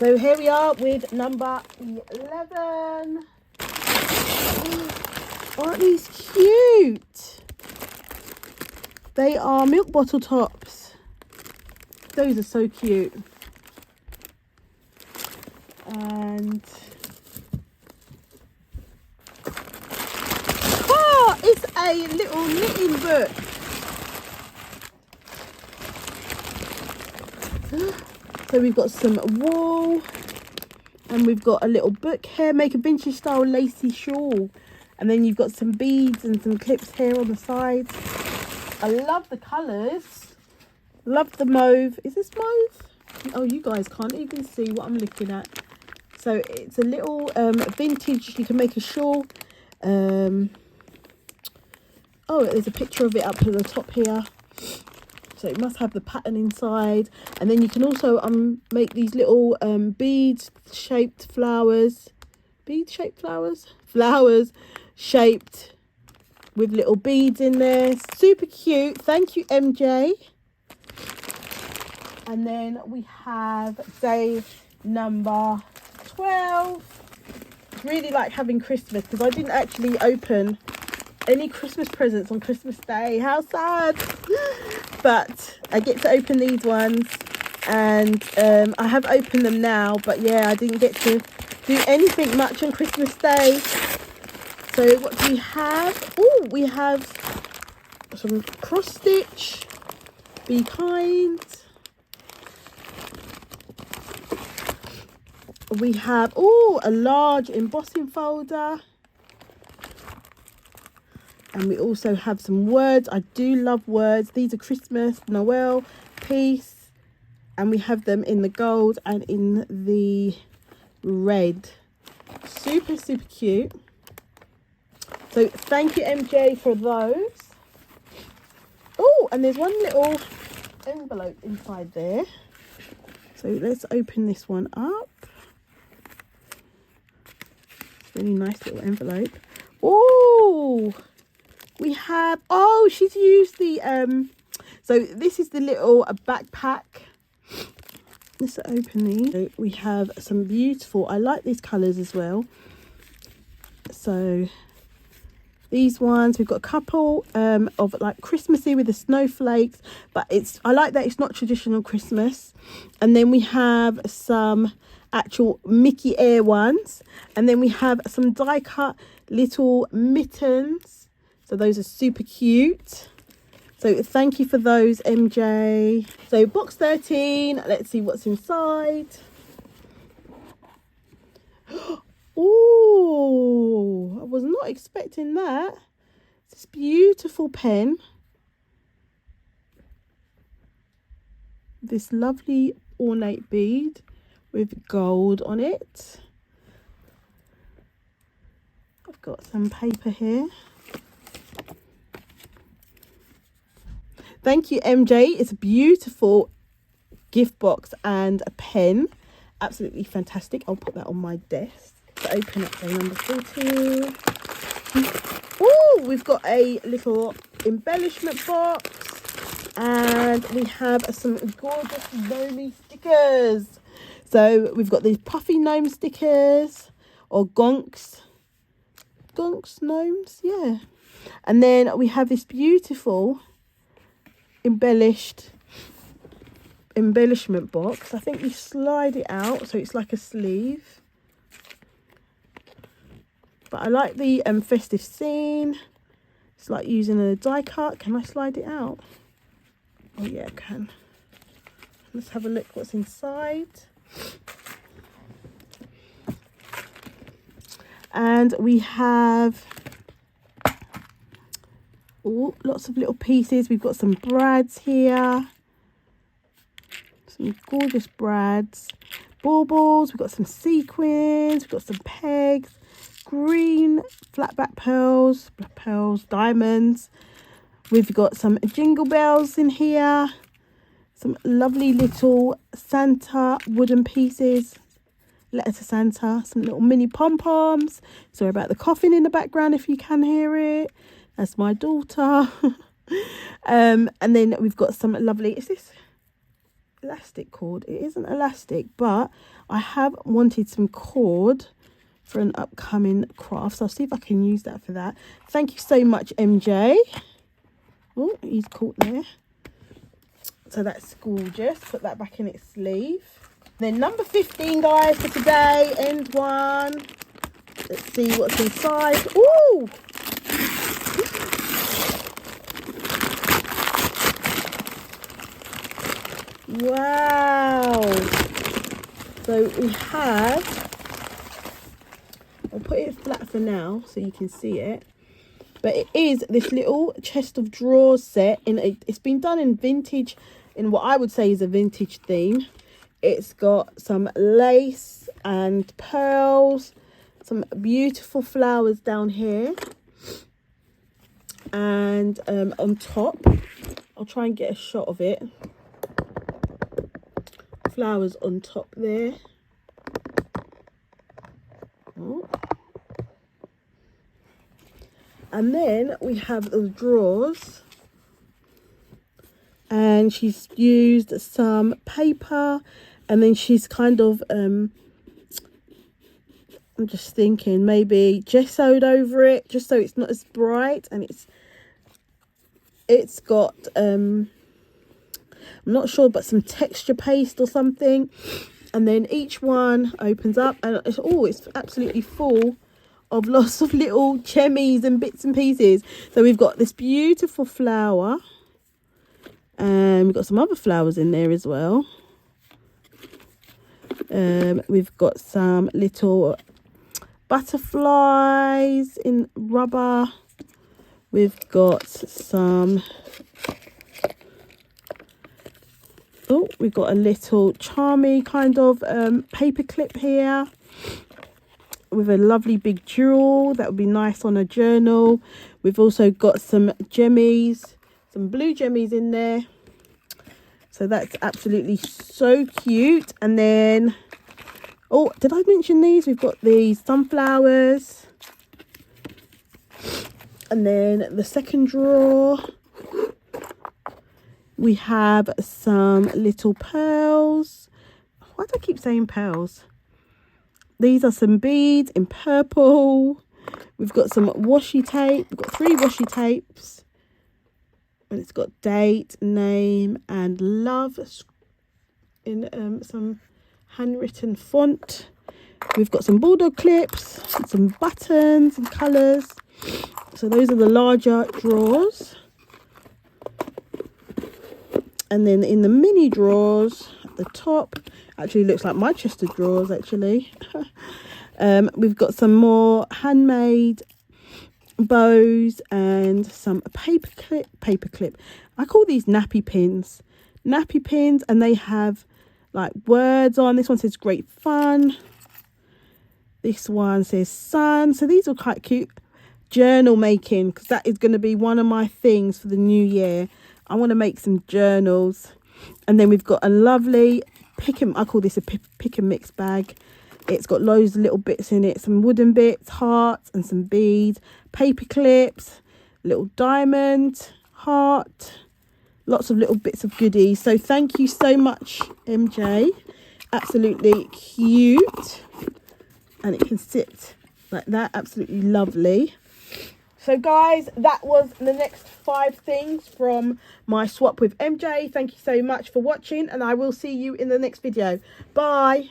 So here we are with number 11. Aren't these cute? They are milk bottle tops. Those are so cute. And it's a little knitting book. So we've got some wool, and we've got a little book here. Make a vintage style lacy shawl. And then you've got some beads and some clips here on the sides. I love the colours. Love the mauve. Is this mauve? Oh, you guys can't even see what I'm looking at. So it's a little vintage. You can make a shawl. Oh, there's a picture of it up to the top here. So it must have the pattern inside. And then you can also make these little bead-shaped flowers. Bead-shaped flowers? Flowers shaped with little beads in there. Super cute. Thank you, MJ. And then we have day number 12. Really like having Christmas because I didn't actually open any Christmas presents on Christmas Day. How sad. But I get to open these ones, and I have opened them now, but yeah, I didn't get to do anything much on Christmas Day. So what do we have? Oh, we have some cross stitch. Be kind. We have a large embossing folder. And we also have some words. I do love words. These are Christmas, Noel, peace. And we have them in the gold and in the red. Super, super cute. So thank you, MJ, for those. Oh, and there's one little envelope inside there. So let's open this one up. Really nice little envelope. Oh, we have, she's used the, so this is the little backpack. Let's open these. So we have some beautiful, I like these colours as well. So these ones, we've got a couple of like Christmassy with the snowflakes, but I like that it's not traditional Christmas. And then we have some actual Mickey Air ones, and then we have some die cut little mittens. So those are super cute. So thank you for those, MJ. So box 13, let's see what's inside. Oh, I was not expecting that. This beautiful pen. This lovely ornate bead with gold on it. I've got some paper here. Thank you, MJ. It's a beautiful gift box and a pen. Absolutely fantastic. I'll put that on my desk to open up day number 14. Oh, we've got a little embellishment box, and we have some gorgeous gnome stickers. So we've got these puffy gnome stickers, or gnomes, yeah. And then we have this beautiful embellishment box. I think you slide it out so it's like a sleeve. But I like the festive scene. It's like using a die cut. Can I slide it out? Oh yeah, I can. Let's have a look what's inside. And we have lots of little pieces. We've got some brads here. Some gorgeous brads. Baubles. We've got some sequins. We've got some pegs. Green flat back pearls. Black pearls. Diamonds. We've got some jingle bells in here. Some lovely little Santa wooden pieces. Letter to Santa. Some little mini pom-poms. Sorry about the coughing in the background if you can hear it. That's my daughter. And then we've got some lovely, is this elastic cord? It isn't elastic, but I have wanted some cord for an upcoming craft, so I'll see if I can use that for that. Thank you so much, MJ. Oh, he's caught there. So that's gorgeous. Put that back in its sleeve. Then number 15, guys, for today. End one. Let's see what's inside. Ooh! Wow! So we have, I'll put it flat for now so you can see it. But it is this little chest of drawers set. It's been done in vintage, in what I would say is a vintage theme. It's got some lace and pearls, some beautiful flowers down here. And on top, I'll try and get a shot of it. Flowers on top there. Oh. And then we have the drawers, and she's used some paper, and then she's kind of I'm just thinking maybe gessoed over it just so it's not as bright, and it's got I'm not sure, but some texture paste or something. And then each one opens up, and it's absolutely full of lots of little jemmies and bits and pieces. So we've got this beautiful flower, and we've got some other flowers in there as well. We've got some little butterflies in rubber. We've got some, we've got a little charmy kind of paper clip here with a lovely big jewel that would be nice on a journal. We've also got some jemmies, some blue jemmies in there. So that's absolutely so cute. And then, oh, did I mention these? We've got these sunflowers. And then the second drawer, we have some little pearls. Why do I keep saying pearls? These are some beads in purple. We've got some washi tape. We've got 3 washi tapes. And it's got date, name, and love in some handwritten font. We've got some bulldog clips, some buttons and colours. So those are the larger drawers. And then in the mini drawers at the top, actually looks like my chest of drawers actually. We've got some more handmade bows and some paper clip. I call these nappy pins, and they have like words on. This one says great fun. This one says sun. So these are quite cute. Journal making, because that is going to be one of my things for the new year. I want to make some journals. And then we've got a lovely I call this a pick and mix bag. It's got loads of little bits in it, some wooden bits, hearts, and some beads, paper clips, little diamond, heart, lots of little bits of goodies. So thank you so much, MJ. Absolutely cute. And it can sit like that, absolutely lovely. So guys, that was the next 5 things from my swap with MJ. Thank you so much for watching, and I will see you in the next video. Bye.